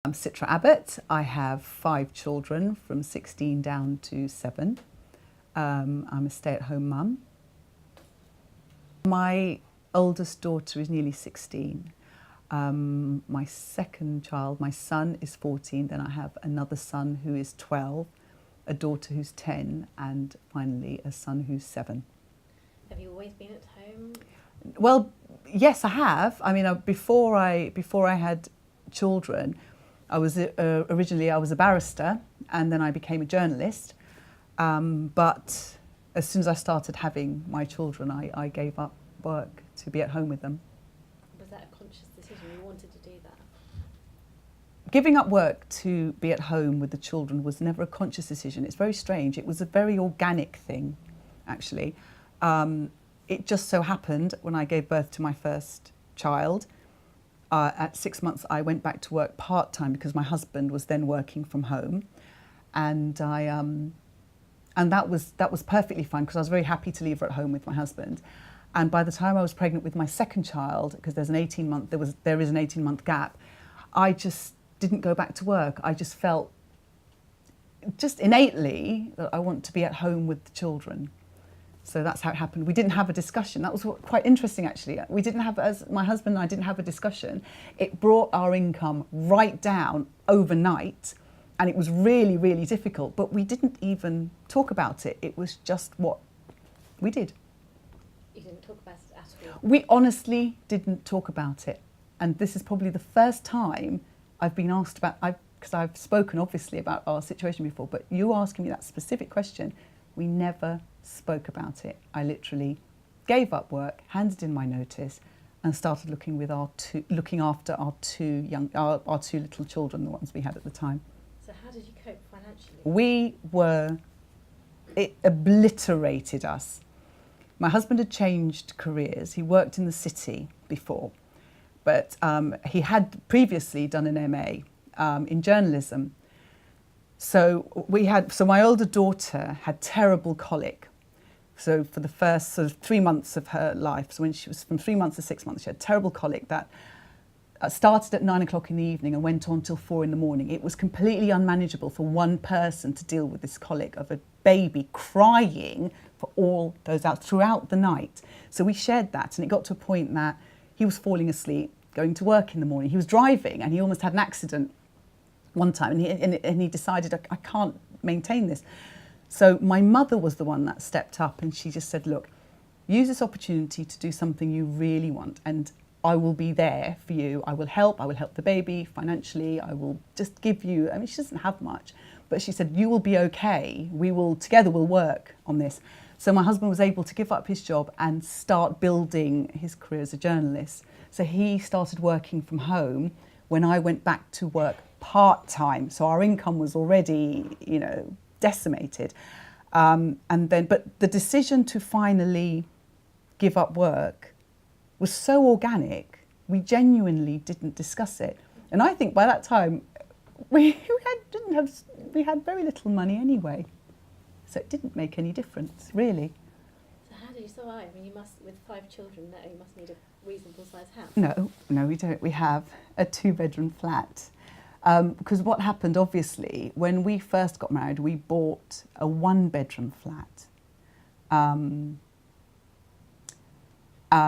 I'm Citra Abbott. I have 5 children from 16 down to 7. I'm a stay-at-home mum. My oldest daughter is nearly 16. My second child, my son, is 14. Then I have another son who is 12, a daughter who's 10, and finally a son who's 7. Have you always been at home? Well, yes, I have. I mean, before I had children, I was originally I was a barrister, and then I became a journalist. But as soon as I started having my children, I gave up work to be at home with them. Was that a conscious decision? You wanted to do that? Giving up work to be at home with the children was never a conscious decision. It's very strange. It was a very organic thing, actually. It just so happened when I gave birth to my first child, at 6 months I went back to work part-time because my husband was then working from home, and that was perfectly fine because I was very happy to leave her at home with my husband. And by the time I was pregnant with my second child, because there is an 18-month gap, I just didn't go back to work. I just felt just innately that I want to be at home with the children. So that's how it happened. We didn't have a discussion. That was quite interesting, actually. We didn't have, as my husband and I didn't have a discussion. It brought our income right down overnight, and it was really, really difficult. But we didn't even talk about it. It was just what we did. You didn't talk about it at all? We honestly didn't talk about it. And this is probably the first time I've been asked about, because I've spoken obviously about our situation before, but you asking me that specific question, we never spoke about it. I literally gave up work, handed in my notice, and started looking after our two little children, the ones we had at the time. It obliterated us. My husband had changed careers. He worked in the city before, but he had previously done an MA in journalism. So my older daughter had terrible colic. So for the first sort of 3 months of her life, so when she was from 3 months to 6 months, she had terrible colic that started at 9 o'clock in the evening and went on till 4 in the morning. It was completely unmanageable for one person to deal with this colic of a baby crying for all those hours throughout the night. So we shared that, and it got to a point that he was falling asleep, going to work in the morning. He was driving, and he almost had an accident one time, and he decided, I can't maintain this. So my mother was the one that stepped up, and she just said, look, use this opportunity to do something you really want, and I will be there for you. I will help the baby financially. I will just give you, I mean, she doesn't have much, but she said, you will be okay. Together we'll work on this. So my husband was able to give up his job and start building his career as a journalist. So he started working from home when I went back to work part-time. So our income was already, decimated. But the decision to finally give up work was so organic, we genuinely didn't discuss it. And I think by that time, we had very little money anyway. So it didn't make any difference, really. So how do you survive? I mean, you must, with 5 children, you must need a reasonable sized house. No, we don't. We have a 2-bedroom flat. Because what happened, obviously, when we first got married, we bought a 1-bedroom flat.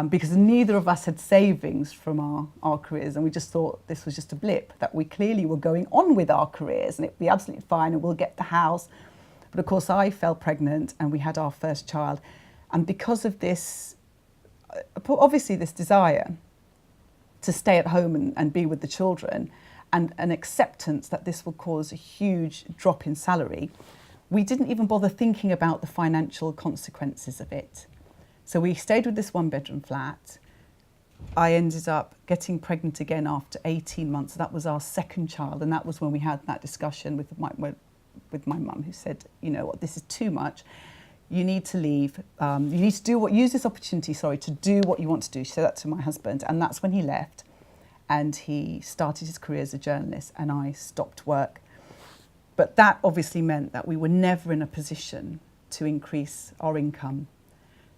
Because neither of us had savings from our careers, and we just thought this was just a blip, that we clearly were going on with our careers and it'd be absolutely fine and we'll get the house. But of course I fell pregnant and we had our first child. And because of this, obviously this desire to stay at home and be with the children, and an acceptance that this will cause a huge drop in salary, we didn't even bother thinking about the financial consequences of it. So we stayed with this 1-bedroom flat. I ended up getting pregnant again after 18 months. That was our second child, and that was when we had that discussion with my mum, who said, you know what, this is too much. You need to leave. You need to use this opportunity, to do what you want to do. She said that to my husband, and that's when he left. And he started his career as a journalist, and I stopped work. But that obviously meant that we were never in a position to increase our income.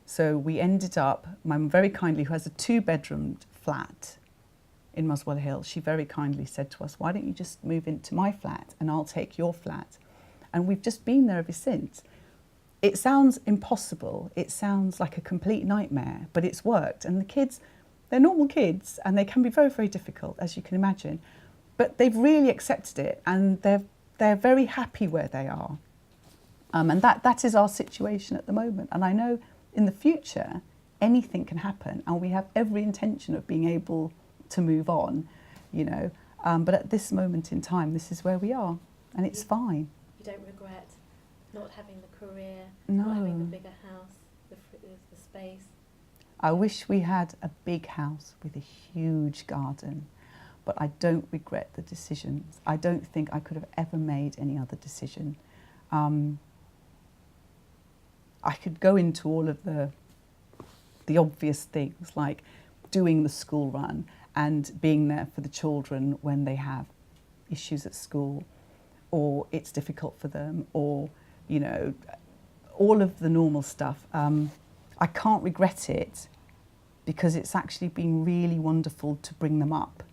So we ended up, my mum very kindly, who has a 2-bedroom flat in Muswell Hill, she very kindly said to us, why don't you just move into my flat and I'll take your flat? And we've just been there ever since. It sounds impossible, it sounds like a complete nightmare, but it's worked. And the kids, they're normal kids and they can be very, very difficult, as you can imagine. But they've really accepted it and they're very happy where they are. And that is our situation at the moment. And I know in the future, anything can happen and we have every intention of being able to move on, you know. But at this moment in time, this is where we are and it's fine. You don't regret not having the career, No. not having the bigger house, the space? I wish we had a big house with a huge garden, but I don't regret the decisions. I don't think I could have ever made any other decision. I could go into all of the obvious things like doing the school run and being there for the children when they have issues at school or it's difficult for them or, you know, all of the normal stuff. I can't regret it because it's actually been really wonderful to bring them up.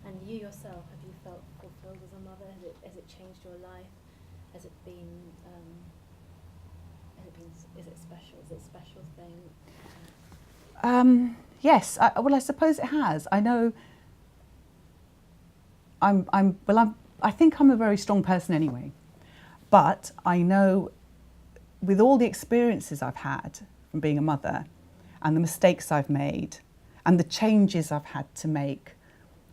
And you yourself, have you felt fulfilled as a mother? Has it changed your life? Has it been, is it special? Is it a special thing? Yes, well, I suppose it has. I know I think I'm a very strong person anyway, but I know with all the experiences I've had from being a mother and the mistakes I've made and the changes I've had to make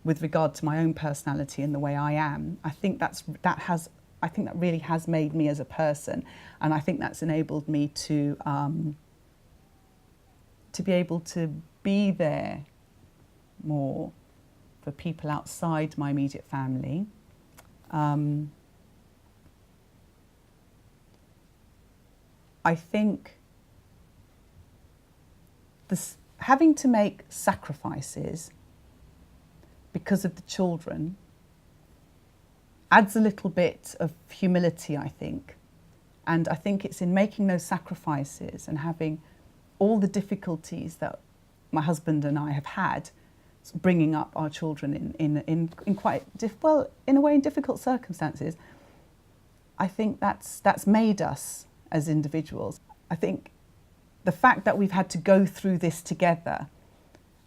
with regard to my own personality and the way I am, I think that really has made me as a person, and I think that's enabled me to be able to be there more for people outside my immediate family. I think having to make sacrifices because of the children adds a little bit of humility, I think. And I think it's in making those sacrifices and having all the difficulties that my husband and I have had bringing up our children in quite, in a way, in difficult circumstances. I think that's made us as individuals. I think the fact that we've had to go through this together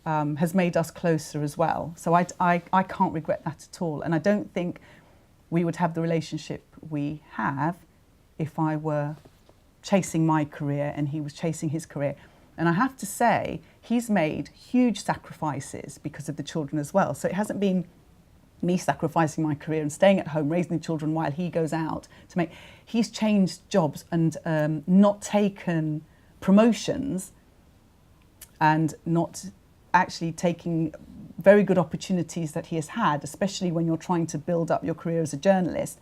has made us closer as well. So I can't regret that at all. And I don't think we would have the relationship we have if I were chasing my career and he was chasing his career. And I have to say, he's made huge sacrifices because of the children as well. So it hasn't been me sacrificing my career and staying at home, raising the children while he goes out to make... He's changed jobs and not taken promotions and not actually taking very good opportunities that he has had, especially when you're trying to build up your career as a journalist,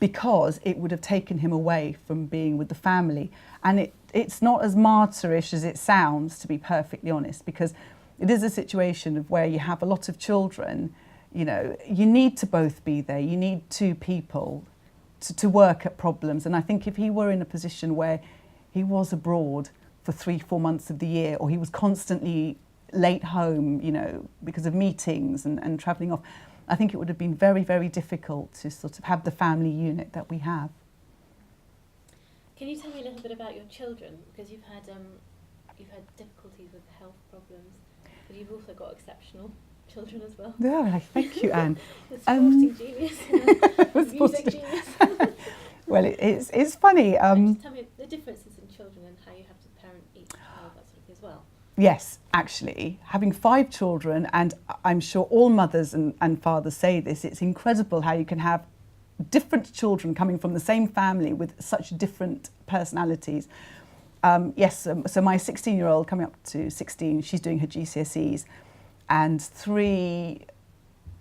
because it would have taken him away from being with the family. And it's not as martyrish as it sounds, to be perfectly honest, because it is a situation of where you have a lot of children, you know, you need to both be there. You need two people to work at problems. And I think if he were in a position where he was abroad for 3-4 months of the year, or he was constantly late home, you know, because of meetings and travelling off, I think it would have been very, very difficult to sort of have the family unit that we have. Can you tell me a little bit about your children? Because you've had difficulties with health problems, but you've also got exceptional children as well. Yeah, thank you, Anne. The sporting genius and the music genius. Well, it's funny. Just tell me the differences in children and how you have to parent each child, that sort of thing as well. Yes, actually, having 5 children, and I'm sure all mothers and fathers say this, it's incredible how you can have different children coming from the same family with such different personalities. Yes, so my 16-year-old coming up to 16, she's doing her GCSEs, and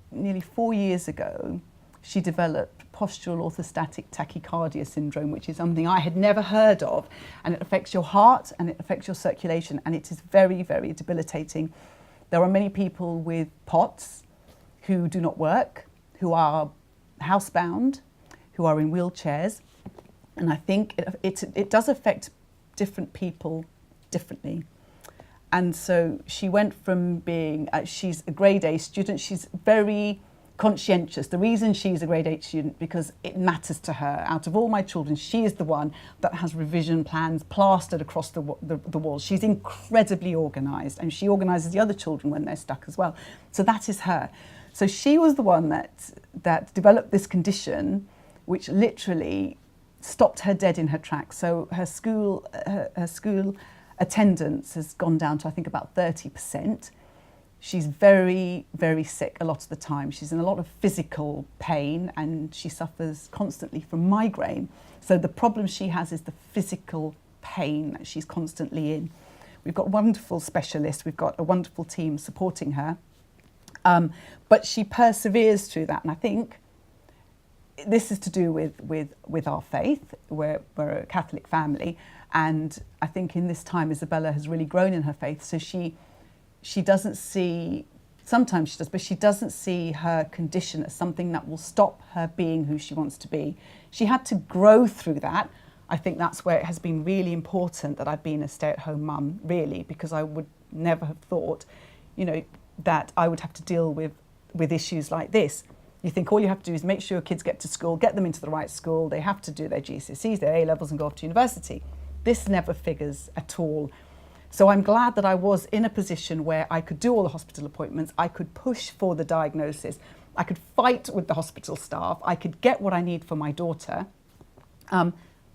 nearly 4 years ago, she developed postural orthostatic tachycardia syndrome, which is something I had never heard of, and it affects your heart and it affects your circulation, and it is very, very debilitating. There are many people with POTS who do not work, who are housebound, who are in wheelchairs, and I think it does affect different people differently. And so she went from being, she's a grade A student, she's very conscientious. The reason she's a grade 8 student, because it matters to her. Out of all my children, she is the one that has revision plans plastered across the walls. She's incredibly organised, and she organises the other children when they're stuck as well. So that is her. So she was the one that developed this condition, which literally stopped her dead in her tracks. So her school attendance has gone down to, I think, about 30%. She's very, very sick a lot of the time. She's in a lot of physical pain, and she suffers constantly from migraine. So the problem she has is the physical pain that she's constantly in. We've got wonderful specialists. We've got a wonderful team supporting her. But she perseveres through that. And I think this is to do with our faith. We're a Catholic family. And I think in this time, Isabella has really grown in her faith. So she doesn't see, sometimes she does, but she doesn't see her condition as something that will stop her being who she wants to be. She had to grow through that. I think that's where it has been really important that I've been a stay-at-home mum, really, because I would never have thought, that I would have to deal with issues like this. You think all you have to do is make sure kids get to school, get them into the right school, they have to do their GCSEs, their A-levels and go off to university. This never figures at all. So I'm glad that I was in a position where I could do all the hospital appointments, I could push for the diagnosis, I could fight with the hospital staff, I could get what I need for my daughter,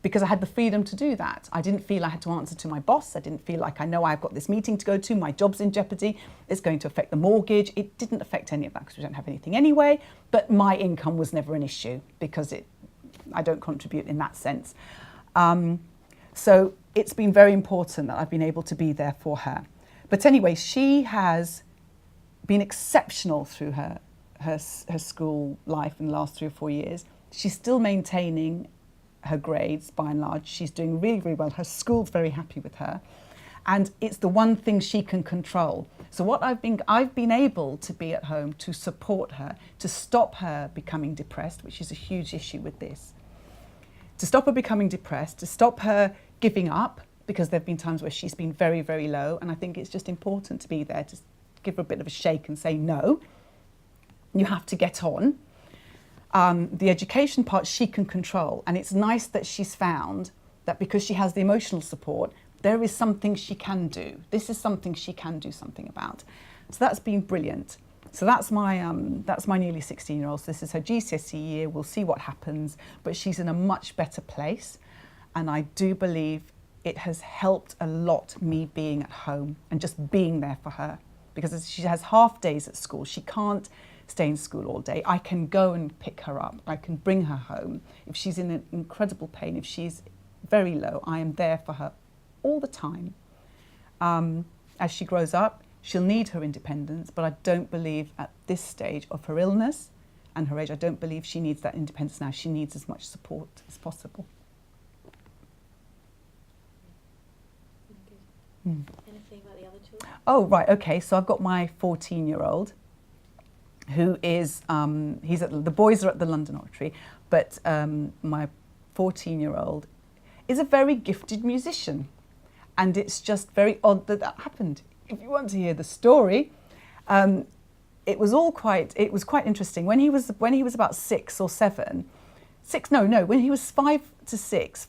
because I had the freedom to do that. I didn't feel I had to answer to my boss. I didn't feel like I know I've got this meeting to go to, my job's in jeopardy, it's going to affect the mortgage. It didn't affect any of that because we don't have anything anyway, but my income was never an issue because I don't contribute in that sense. So it's been very important that I've been able to be there for her. But anyway, she has been exceptional through her school life in the last 3 or 4 years. She's still maintaining her grades by and large. She's doing really, really well. Her school's very happy with her. And it's the one thing she can control. So what I've been able to be at home to support her, to stop her becoming depressed, which is a huge issue with this. To stop her becoming depressed, to stop her giving up, because there have been times where she's been very, very low. And I think it's just important to be there to give her a bit of a shake and say, no, you have to get on. The education part she can control, and it's nice that she's found that because she has the emotional support, there is something she can do. This is something she can do something about. So that's been brilliant. So that's my nearly 16-year-old. So this is her GCSE year. We'll see what happens, but she's in a much better place, and I do believe it has helped a lot me being at home and just being there for her, because she has half days at school. She can't stay in school all day. I can go and pick her up. I can bring her home. If she's in an incredible pain, if she's very low, I am there for her all the time. As she grows up, she'll need her independence, but I don't believe at this stage of her illness and her age, I don't believe she needs that independence now. She needs as much support as possible. Anything about the other children? Oh, right, okay. So I've got my 14-year-old who is, the boys are at the London Oratory, but my 14-year-old is a very gifted musician. And it's just very odd that that happened. If you want to hear the story, it was quite interesting. When he was about 6 or 7, when he was 5 to 6,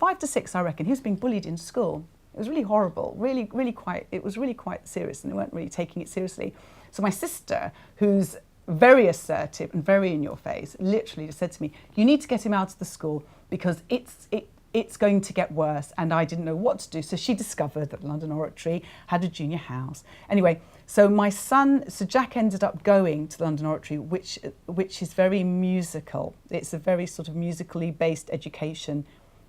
I reckon, he was being bullied in school. It was really horrible, it was really quite serious, and they weren't really taking it seriously. So my sister, who's very assertive and very in your face, literally just said to me, you need to get him out of the school because it's going to get worse. And I didn't know what to do. So she discovered that London Oratory had a junior house. Anyway, so Jack ended up going to the London Oratory, which is very musical. It's a very sort of musically based education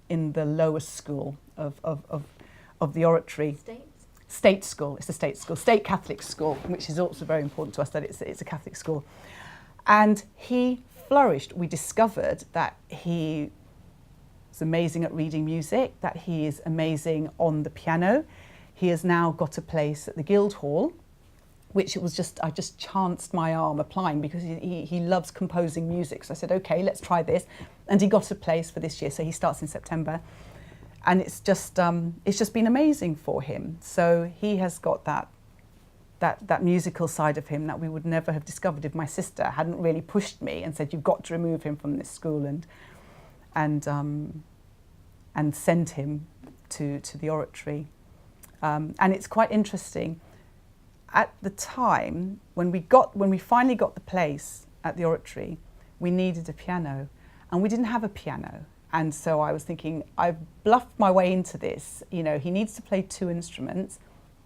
in the lower school of the Oratory. State school. It's a state school, state Catholic school, which is also very important to us that it's a Catholic school. And he flourished. We discovered that he is amazing at reading music, that he is amazing on the piano. He has now got a place at the Guildhall, which I just chanced my arm applying because he loves composing music. So I said, okay, let's try this. And he got a place for this year. So he starts in September. And it's just been amazing for him. So he has got that that musical side of him that we would never have discovered if my sister hadn't really pushed me and said, you've got to remove him from this school and send him to the oratory. And it's quite interesting. At the time, when we finally got the place at the oratory, we needed a piano, and we didn't have a piano. And so I was thinking, I've bluffed my way into this. You know, he needs to play 2 instruments.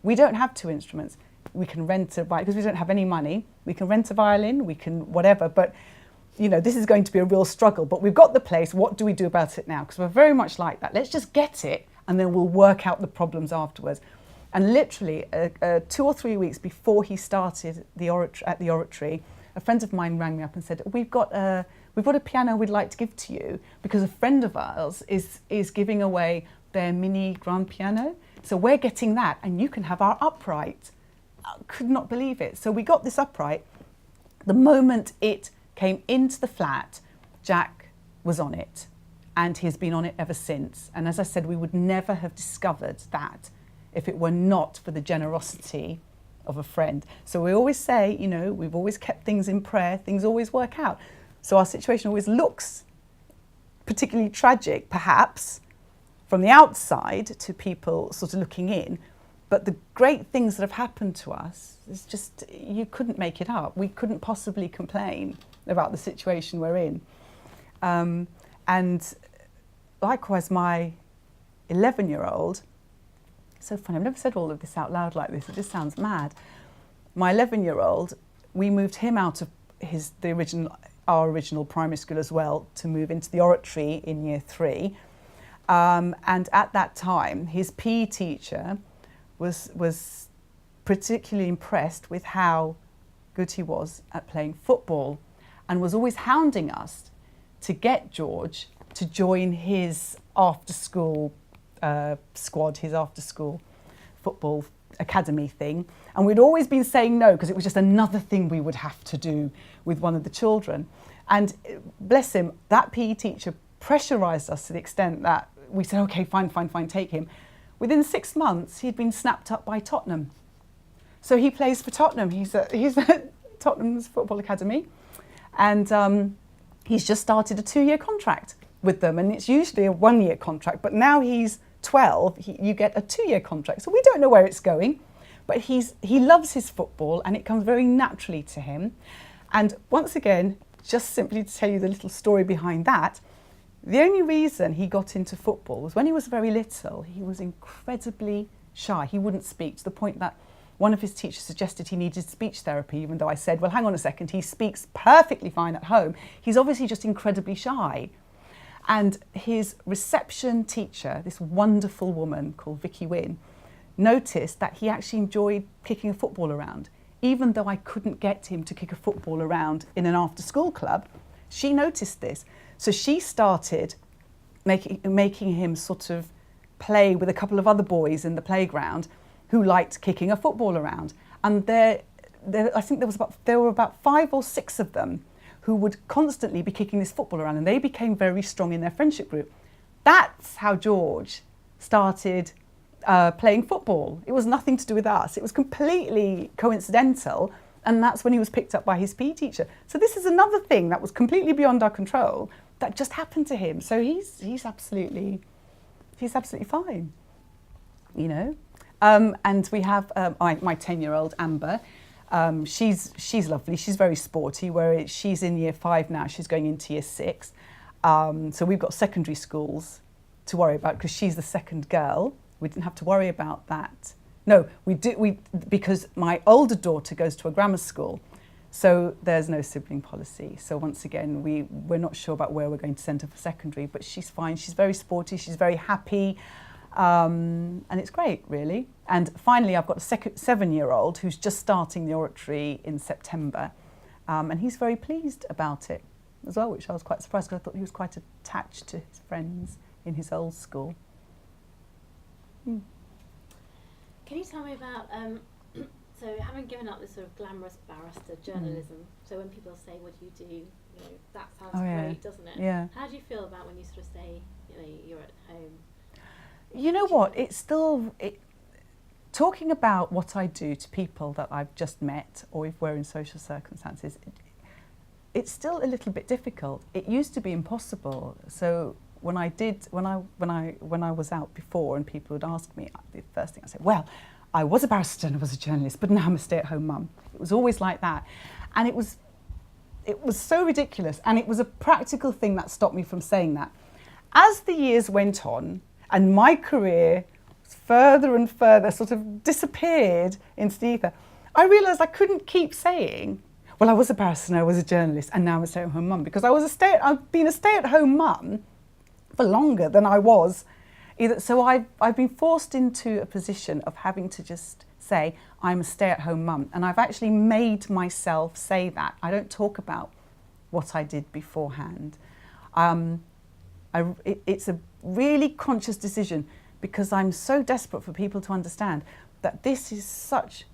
We don't have 2 instruments. We can rent a violin, because we don't have any money. We can rent a violin, we can whatever, but you know, this is going to be a real struggle. But we've got the place, what do we do about it now? Because we're very much like that. Let's just get it, and then we'll work out the problems afterwards. And literally 2 or 3 weeks before he started at the oratory, a friend of mine rang me up and said, we've got a piano we'd like to give to you, because a friend of ours is giving away their mini grand piano. So we're getting that, and you can have our upright. I could not believe it. So we got this upright. The moment it came into the flat, Jack was on it, and he's been on it ever since. And as I said, we would never have discovered that if it were not for the generosity of a friend. So we always say, you know, we've always kept things in prayer, things always work out. So our situation always looks particularly tragic, perhaps, from the outside to people sort of looking in. But the great things that have happened to us is just, you couldn't make it up. We couldn't possibly complain about the situation we're in. And likewise, my 11-year-old, so funny, I've never said all of this out loud like this, it just sounds mad. My 11-year-old, we moved him out of our original primary school as well to move into the oratory in year 3. And at that time, his PE teacher was particularly impressed with how good he was at playing football, and was always hounding us to get George to join his after-school squad, his after-school football academy thing. And we'd always been saying no, because it was just another thing we would have to do with one of the children. And bless him, that PE teacher pressurised us to the extent that we said, okay, fine, take him. Within 6 months, he'd been snapped up by Tottenham. So he plays for Tottenham. He's at Tottenham's football academy. And he's just started a 2-year contract with them. And it's usually a 1-year contract. But now he's 12, you get a 2-year contract. So we don't know where it's going. But he loves his football, and it comes very naturally to him. And once again, just simply to tell you the little story behind that, the only reason he got into football was when he was very little, he was incredibly shy. He wouldn't speak, to the point that one of his teachers suggested he needed speech therapy, even though I said, well, hang on a second, he speaks perfectly fine at home. He's obviously just incredibly shy. And his reception teacher, this wonderful woman called Vicky Wynn, noticed that he actually enjoyed kicking a football around. Even though I couldn't get him to kick a football around in an after-school club, she noticed this. So she started making him sort of play with a couple of other boys in the playground who liked kicking a football around. And I think there were about 5 or 6 of them who would constantly be kicking this football around, and they became very strong in their friendship group. That's how George started playing football. It was nothing to do with us. It was completely coincidental, and that's when he was picked up by his PE teacher. So this is another thing that was completely beyond our control that just happened to him. So he's absolutely fine, you know. And we have my 10-year-old Amber. She's lovely. She's very sporty. She's in year 5 now. She's going into year 6. So we've got secondary schools to worry about, because she's the second girl. We didn't have to worry about that. No, because my older daughter goes to a grammar school, so there's no sibling policy. So once again, we're not sure about where we're going to send her for secondary, but she's fine. She's very sporty. She's very happy, and it's great, really. And finally, I've got a 7-year-old who's just starting the oratory in September, and he's very pleased about it as well, which I was quite surprised, because I thought he was quite attached to his friends in his old school. Can you tell me about, so having given up this sort of glamorous barrister journalism, so when people say, what do you do, you know, that sounds great, doesn't it? Yeah. How do you feel about when you sort of say, you know, you're at home? You know what, it's still, talking about what I do to people that I've just met, or if we're in social circumstances, it's still a little bit difficult. It used to be impossible. So when I was out before and people would ask me, the first thing I said, well, I was a barrister and I was a journalist, but now I'm a stay-at-home mum. It was always like that. And it was so ridiculous, and it was a practical thing that stopped me from saying that. As the years went on and my career further and further sort of disappeared into the ether, I realised I couldn't keep saying, well, I was a barrister and I was a journalist and now I'm a stay-at-home mum, because I've been a stay-at-home mum for longer than I was. So I've been forced into a position of having to just say I'm a stay-at-home mum, and I've actually made myself say that. I don't talk about what I did beforehand. It's a really conscious decision, because I'm so desperate for people to understand that this is such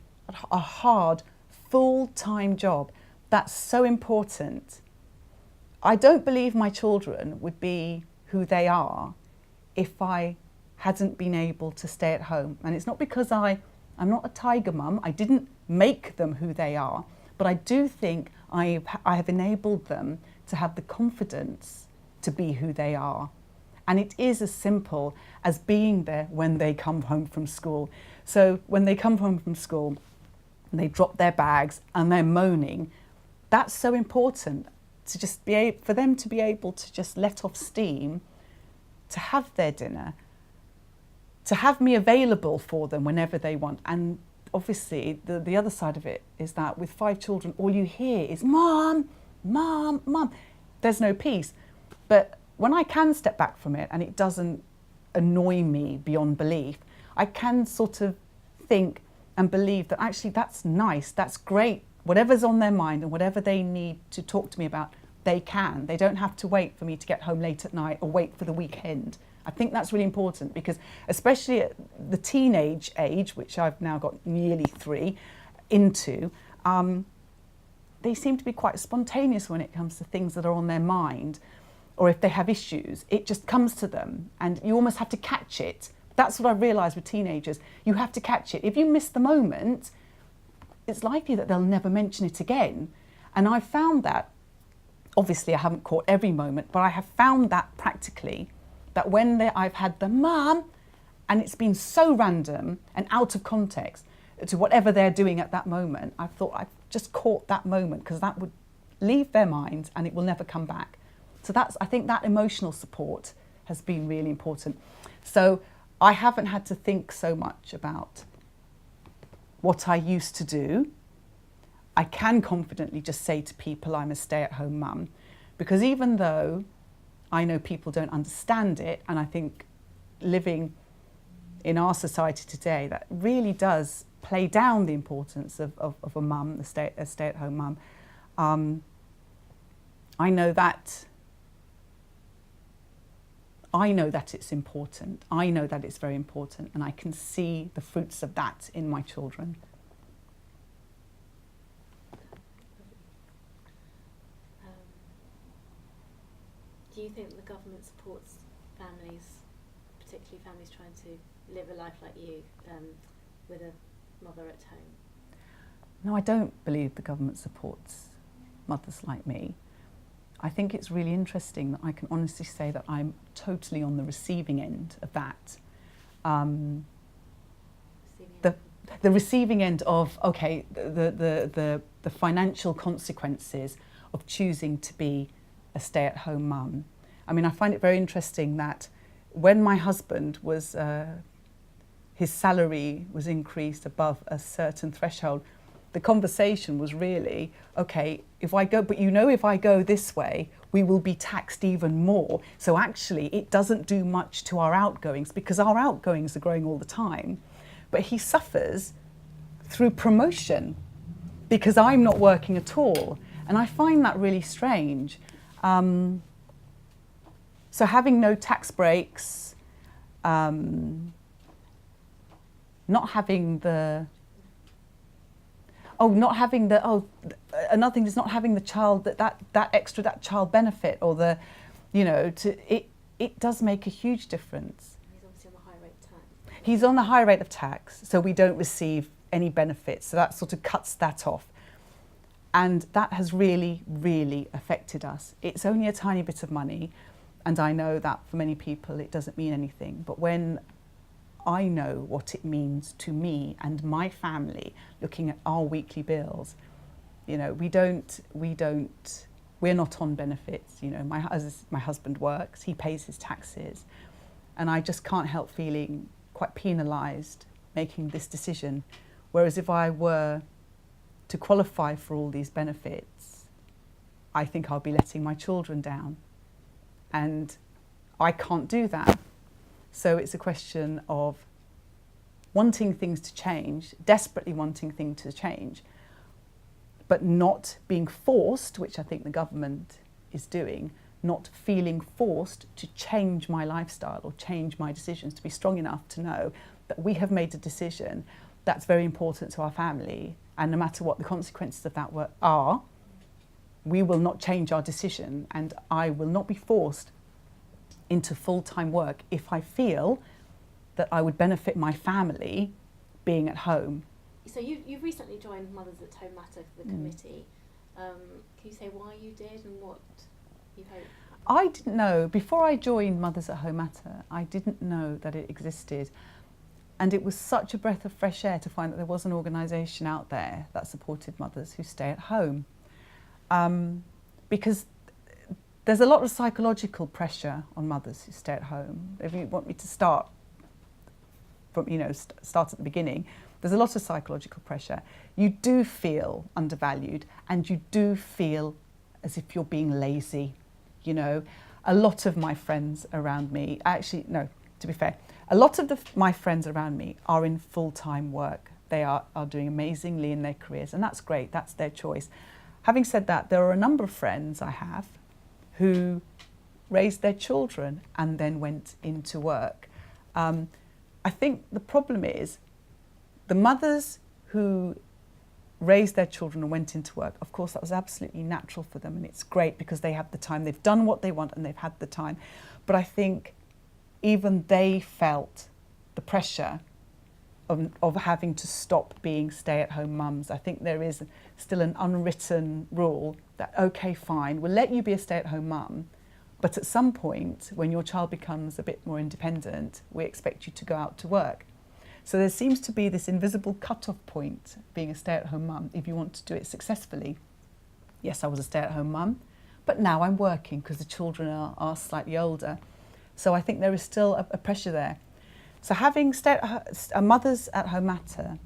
a hard, full-time job that's so important. I don't believe my children would be who they are if I hadn't been able to stay at home. And it's not because I'm not a tiger mum. I didn't make them who they are, but I do think I have enabled them to have the confidence to be who they are. And it is as simple as being there when they come home from school. So when they come home from school and they drop their bags and they're moaning, that's so important, to just for them to be able to just let off steam, to have their dinner, to have me available for them whenever they want. And obviously the other side of it is that with 5 children, all you hear is mum, mum, mum. There's no peace. But when I can step back from it and it doesn't annoy me beyond belief, I can sort of think and believe that actually that's nice, that's great. Whatever's on their mind and whatever they need to talk to me about, they can. They don't have to wait for me to get home late at night or wait for the weekend. I think that's really important, because especially at the teenage age, which I've now got nearly 3 into, they seem to be quite spontaneous when it comes to things that are on their mind, or if they have issues, it just comes to them and you almost have to catch it. That's what I've realised with teenagers. You have to catch it. If you miss the moment, it's likely that they'll never mention it again. And I found that, obviously I haven't caught every moment, but I have found that practically, that when I've had the mum, and it's been so random and out of context to whatever they're doing at that moment, I thought I've just caught that moment, because that would leave their minds and it will never come back. So I think that emotional support has been really important. So I haven't had to think so much about what I used to do. I can confidently just say to people I'm a stay-at-home mum, because even though I know people don't understand it, and I think living in our society today, that really does play down the importance of a mum, a stay-at-home mum. I know that it's important. I know that it's very important, and I can see the fruits of that in my children. Do you think the government supports families, particularly families trying to live a life like you, with a mother at home? No, I don't believe the government supports mothers like me. I think it's really interesting that I can honestly say that I'm totally on the receiving end of that. The receiving end of, okay, the financial consequences of choosing to be a stay-at-home mum. I mean, I find it very interesting that when my husband was, his salary was increased above a certain threshold, the conversation was really, okay, if I go this way, we will be taxed even more. So actually, it doesn't do much to our outgoings, because our outgoings are growing all the time. But he suffers through promotion because I'm not working at all. And I find that really strange. So having no tax breaks, not having the, another thing is not having the child, that child benefit, or it does make a huge difference. He's obviously on the high rate tax. He's on a high rate of tax, so we don't receive any benefits. So that sort of cuts that off. And that has really, really affected us. It's only a tiny bit of money, and I know that for many people it doesn't mean anything. But when I know what it means to me and my family, looking at our weekly bills, you know, we're not on benefits. You know, my husband works, he pays his taxes, and I just can't help feeling quite penalised making this decision. Whereas if I were to qualify for all these benefits, I think I'll be letting my children down, and I can't do that. So it's a question of wanting things to change, desperately wanting things to change, but not being forced, which I think the government is doing, not feeling forced to change my lifestyle or change my decisions, to be strong enough to know that we have made a decision that's very important to our family, and no matter what the consequences of that are, we will not change our decision, and I will not be forced into full-time work if I feel that I would benefit my family being at home. So you've recently joined Mothers at Home Matter, the committee. Can you say why you did and what you hope? I didn't know, before I joined Mothers at Home Matter, I didn't know that it existed. And it was such a breath of fresh air to find that there was an organisation out there that supported mothers who stay at home. Because there's a lot of psychological pressure on mothers who stay at home. If you want me to start from, start at the beginning, there's a lot of psychological pressure. You do feel undervalued, and you do feel as if you're being lazy. You know, a lot of my friends around me, actually, no, to be fair, a lot of my friends around me are in full-time work. They are doing amazingly in their careers, and that's great, that's their choice. Having said that, there are a number of friends I have who raised their children and then went into work. I think the problem is the mothers who raised their children and went into work, of course that was absolutely natural for them, and it's great because they have the time, they've done what they want and they've had the time. But I think even they felt the pressure of having to stop being stay-at-home mums. I think there is still an unwritten rule that, okay, fine, we'll let you be a stay-at-home mum, but at some point when your child becomes a bit more independent, we expect you to go out to work. So there seems to be this invisible cut-off point being a stay-at-home mum if you want to do it successfully. Yes, I was a stay-at-home mum, but now I'm working because the children are slightly older. So I think there is still a pressure there. So having Mothers at Home Matter,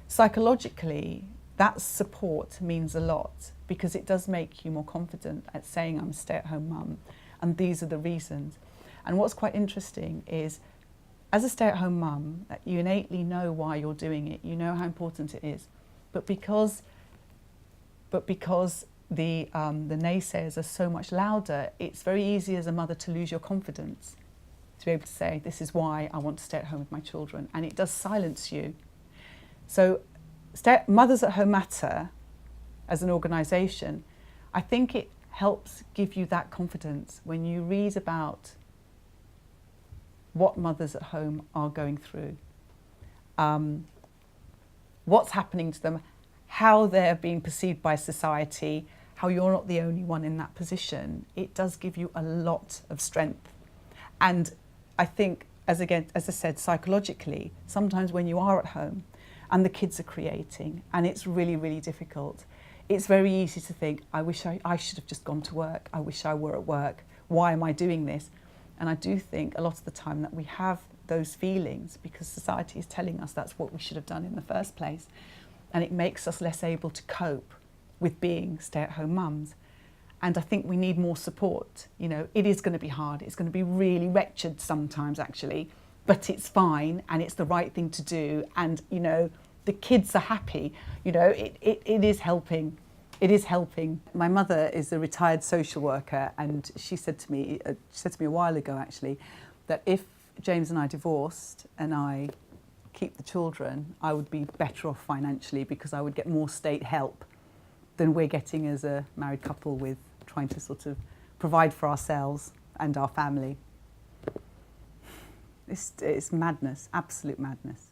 psychologically, that support means a lot because it does make you more confident at saying I'm a stay-at-home mum, and these are the reasons. And what's quite interesting is, as a stay-at-home mum, you innately know why you're doing it, you know how important it is, but because the naysayers are so much louder, it's very easy as a mother to lose your confidence, to be able to say, this is why I want to stay at home with my children, and it does silence you. So Mothers at Home Matter, as an organisation, I think it helps give you that confidence when you read about what mothers at home are going through, what's happening to them, how they're being perceived by society, how you're not the only one in that position. It does give you a lot of strength. And I think, as I said, psychologically, sometimes when you are at home and the kids are creating and it's really, really difficult, it's very easy to think, I wish I should have just gone to work. I wish I were at work. Why am I doing this? And I do think a lot of the time that we have those feelings because society is telling us that's what we should have done in the first place. And it makes us less able to cope with being stay-at-home mums. And I think we need more support. You know, it is going to be hard. It's going to be really wretched sometimes, actually, but it's fine and it's the right thing to do. And, you know, the kids are happy. You know, it is helping. It is helping. My mother is a retired social worker, and she said to me a while ago, actually, that if James and I divorced and I keep the children, I would be better off financially because I would get more state help than we're getting as a married couple with trying to sort of provide for ourselves and our family. It's madness, absolute madness.